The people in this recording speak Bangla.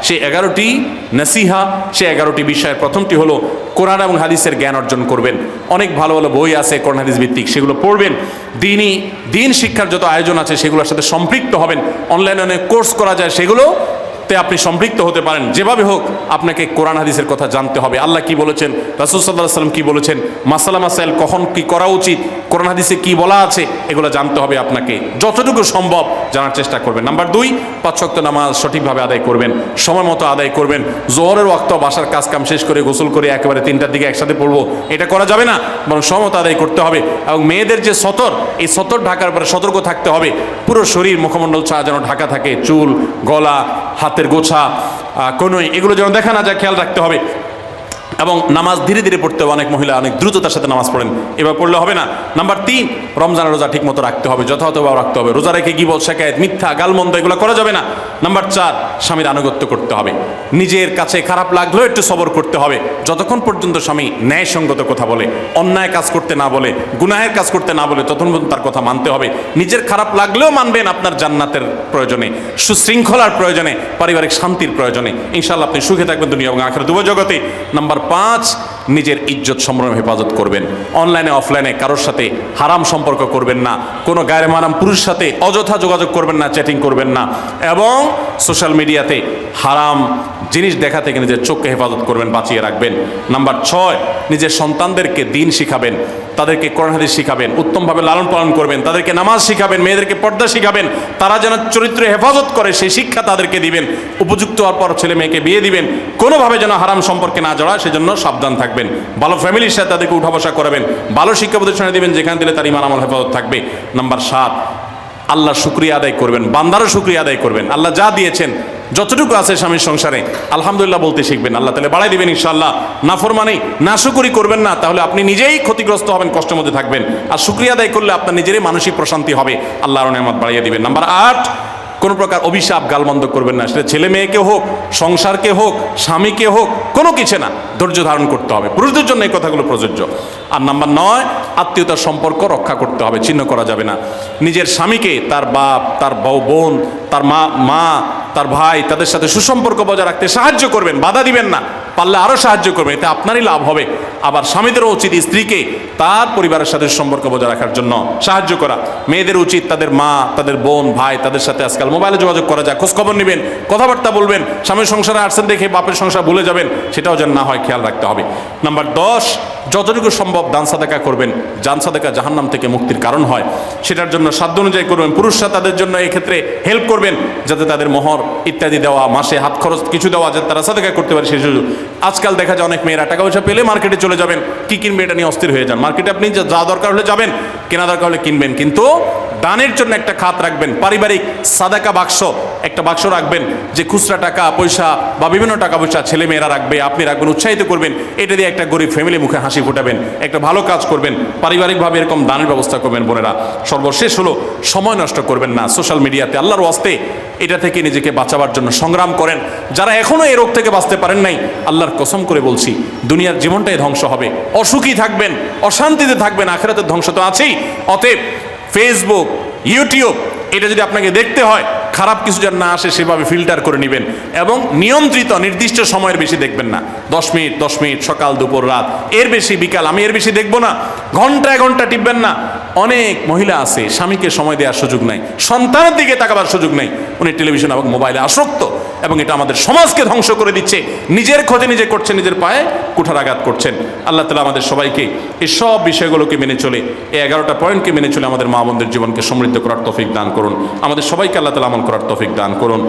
সেই 11টি নসিহা, সেই 11টি বিষয়ের প্রথমটি হলো কোরআন এবং হাদিসের জ্ঞান অর্জন করবেন। অনেক ভালো ভালো বই আছে কোরআন হাদিস ভিত্তিক, সেগুলো পড়বেন। দিন শিক্ষার যত আয়োজন আছে সেগুলোর সাথে সম্পৃক্ত হবেন। অনলাইনে অনেক কোর্স করা যায়, সেগুলোতে আপনি সম্পৃক্ত হতে পারেন। যেভাবে হোক আপনাকে কোরআন হাদিসের কথা জানতে হবে। আল্লাহ কি বলেছেন, রাসূল সাল্লাল্লাহু আলাইহি ওয়াসাল্লাম কি বলেছেন, মাসালা মাসাইল কখন কি করা উচিত, কোরআন হাদিসে কি বলা আছে, এগুলো জানতে হবে আপনাকে। যতটুকু সম্ভব জানার চেষ্টা করবেন। নাম্বার 2, 5 ওয়াক্ত নামাজ সঠিকভাবে আদায় করবেন, সময় মতো আদায় করবেন। জোহরের ওয়াক্ত বাসার কাজ কাম শেষ করে গোসল করে একেবারে 3টার দিকে একসাথে পড়বো, এটা করা যাবে না, বরং সময় মতো আদায় করতে হবে। এবং মেয়েদের যে সতর, এই সতর ঢাকার পরে সতর্ক থাকতে হবে। পুরো শরীর মুখমণ্ডল ছাড়া যেন ঢাকা থাকে, চুল, গলা, হাতের গোছা, কনুই, এগুলো যেন দেখা না যায়, খেয়াল রাখতে হবে। এবং নামাজ ধীরে ধীরে পড়তে হবে। অনেক মহিলা অনেক দ্রুততার সাথে নামাজ পড়েন, এবার পড়লে হবে না। নাম্বার 3, রমজানের রোজা ঠিক মতো রাখতে হবে, যথাযথভাবে রাখতে হবে। রোজা রেখে গীবত, শিকায়েত, মিথ্যা, গালমন্দ এগুলো করা যাবে না। নাম্বার 4, স্বামীর আনুগত্য করতে হবে। নিজের কাছে খারাপ লাগলেও একটু সবর করতে হবে, যতক্ষণ পর্যন্ত স্বামী ন্যায়সঙ্গত কথা বলে, অন্যায় কাজ করতে না বলে, গুনাহের কাজ করতে না বলে, ততক্ষণ পর্যন্ত তার কথা মানতে হবে। নিজের খারাপ লাগলেও মানবেন, আপনার জান্নাতের প্রয়োজনে, সুশৃঙ্খলার প্রয়োজনে, পারিবারিক শান্তির প্রয়োজনে। ইনশাআল্লাহ আপনি সুখে থাকবেন দুনিয়া এবং আখিরাত উভয় জগতে। নাম্বার 5, নিজের ইজ্জত সম্ভ্রম হেফাজত করবেন। অনলাইনে অফলাইনে কারোর সাথে হারাম সম্পর্ক করবেন না, কোনো গায়ের মারাম পুরুষ সাথে অযথা যোগাযোগ করবেন না, চ্যাটিং করবেন না, এবং সোশ্যাল মিডিয়াতে হারাম জিনিস দেখা থেকে নিজের চোখকে হেফাজত করবেন, বাঁচিয়ে রাখবেন। নাম্বার 6, নিজের সন্তানদেরকে দিন শিখাবেন, তাদেরকে কোরআন হাদিস শিখাবেন, উত্তমভাবে লালন পালন করবেন, তাদেরকে নামাজ শিখাবেন, মেয়েদেরকে পর্দা শিখাবেন, তারা যেন চরিত্রে হেফাজত করে সেই শিক্ষা তাদেরকে দিবেন। উপযুক্ত হওয়ার পর ছেলে মেয়েকে বিয়ে দিবেন, কোনোভাবে যেন হারাম সম্পর্কে না জড়ায় সেজন্য সাবধান থাকবেন। ভালো ফ্যামিলির সাথে তাদেরকে উঠা বসা করাবেন, ভালো শিক্ষা প্রতিষ্ঠানে দিবেন যেখানে দিলে তার ইমান আমল হেফাজত থাকবে। নাম্বার 7, আল্লাহর শুকরিয়া আদায় করবেন, বান্দারও শুকরিয়া আদায় করবেন। আল্লাহ যা দিয়েছেন, যতটুকু আছে স্বামীর সংসারে, আলহামদুলিল্লাহ বলতে শিখবেন, আল্লাহ তাহলে বাড়াই দিবেন ইনশাআল্লাহ। নাফরমানি, নাশুকরি করবেন না, তাহলে আপনি নিজেই ক্ষতিগ্রস্ত হবেন, কষ্টের মধ্যে থাকবেন। আর শুকরিয়া আদায় করলে আপনার নিজেরই মানসিক প্রশান্তি হবে, আল্লাহর নেয়ামত বাড়িয়ে দিবেন। নাম্বার 8, কোনো প্রকার অভিশাপ গালমন্দ করবেন না, সেটা ছেলে মেয়েকে হোক, সংসারকে হোক, স্বামীকে হোক, কোনো কিছু না, ধৈর্য ধারণ করতে হবে। পুরুষদের জন্য এই কথাগুলো প্রযোজ্য। আর নাম্বার 9, আত্মীয়তার সম্পর্ক রক্ষা করতে হবে, ছিন্ন করা যাবে না। নিজের স্বামীকে তার বাপ, তার বোন, তার মা, তার ভাই, তাদের সাথে সুসম্পর্ক বজায় রাখতে সাহায্য করবেন, বাধা দিবেন না, পারলে আরও সাহায্য করবেন, এতে আপনারই লাভ হবে। আবার স্বামীদেরও উচিত স্ত্রীকে তার পরিবারের সাথে সম্পর্ক বজায় রাখার জন্য সাহায্য করা। মেয়েদের উচিত তাদের মা, তাদের বোন, ভাই, তাদের সাথে আজকাল মোবাইলে যোগাযোগ করা যায়, খোঁজখবর নেবেন, কথাবার্তা বলবেন। স্বামীর সংসারে আসছেন দেখে বাপের সংসার ভুলে যাবেন, সেটাও যেন না হয়, খেয়াল রাখতে হবে। নাম্বার 10, যতটুকু সম্ভব দান সাদাকা করবেন। জান সাদাকা জাহান্নাম থেকে মুক্তির কারণ হয়, সেটার জন্য সাধ্য অনুযায়ী করবেন। পুরুষরা তাদের জন্য এক্ষেত্রে হেল্প করবেন, যাতে তাদের মোহর ইত্যাদি দেওয়া, মাসে হাত খরচ কিছু দেওয়া, যাতে তারা সাদাকা করতে পারে সেই সুযোগ। আজকাল দেখা যায় অনেক মেয়েরা টাকা পয়সা পেলে মার্কেটে চলে যাবেন, কি কিনবে এটা নিয়ে অস্থির হয়ে যান। মার্কেটে আপনি যা দরকার হলে যাবেন, কেনা দরকার হলে কিনবেন, কিন্তু দানের জন্য একটা খাত রাখবেন, পারিবারিক সাদাকা বাক্স, একটা বাক্স রাখবেন, যে খুচরা টাকা পয়সা বা বিভিন্ন টাকা পয়সা ছেলে মেয়েরা রাখবে, আপনি রাখবেন, উৎসাহিত করবেন। এটা দিয়ে একটা গরিব ফ্যামিলি মুখে হাসি ফোটাবেন, একটা ভালো কাজ করবেন, পারিবারিকভাবে এরকম দানের ব্যবস্থা করবেন। বোনেরা, সর্বশেষ হলো সময় নষ্ট করবেন না সোশ্যাল মিডিয়াতে। আল্লাহর ওয়াস্তে এটা থেকে নিজেকে বাঁচাবার জন্য সংগ্রাম করেন। যারা এখনো এই রোগ থেকে বাঁচতে পারেন নাই, আল্লাহর কসম করে বলছি, দুনিয়ার জীবনটাই ধ্বংস হবে, অসুখী থাকবেন, অশান্তিতে থাকবেন, আখিরাতের ধ্বংস তো আছেই। অতএব ফেসবুক, ইউটিউব, এটা যদি আপনাকে দেখতে হয়, খারাপ কিছু যেন না আসে সেভাবে ফিল্টার করে নেবেন, এবং নিয়ন্ত্রিত নির্দিষ্ট সময়ের বেশি দেখবেন না। 10 মিনিট সকাল, দুপুর, রাত, এর বেশি বিকাল, আমি এর বেশি দেখবো না। ঘন্টায় ঘন্টা টিপবেন না। অনেক মহিলা আছে স্বামীকে সময় দেওয়ার সুযোগ নাই, সন্তানের দিকে তাকাবার সুযোগ নাই, উনি টেলিভিশন এবং মোবাইলে আসক্ত, এবং এটা আমাদের সমাজকে ধ্বংস করে দিচ্ছে। নিজের ক্ষতি নিজে করছেন, নিজের পায়ে কুঠারাঘাত করছেন। আল্লাহ তাআলা আমাদের সবাইকে এই সব বিষয়গুলোকে মেনে চলে, এই 11টা পয়েন্টকে মেনে চলে আমাদের মা বোনদের জীবনকে সমৃদ্ধ করার তৌফিক দান করুন। আমাদের সবাইকে আল্লাহ তাআলা আমল করার তৌফিক দান করুন।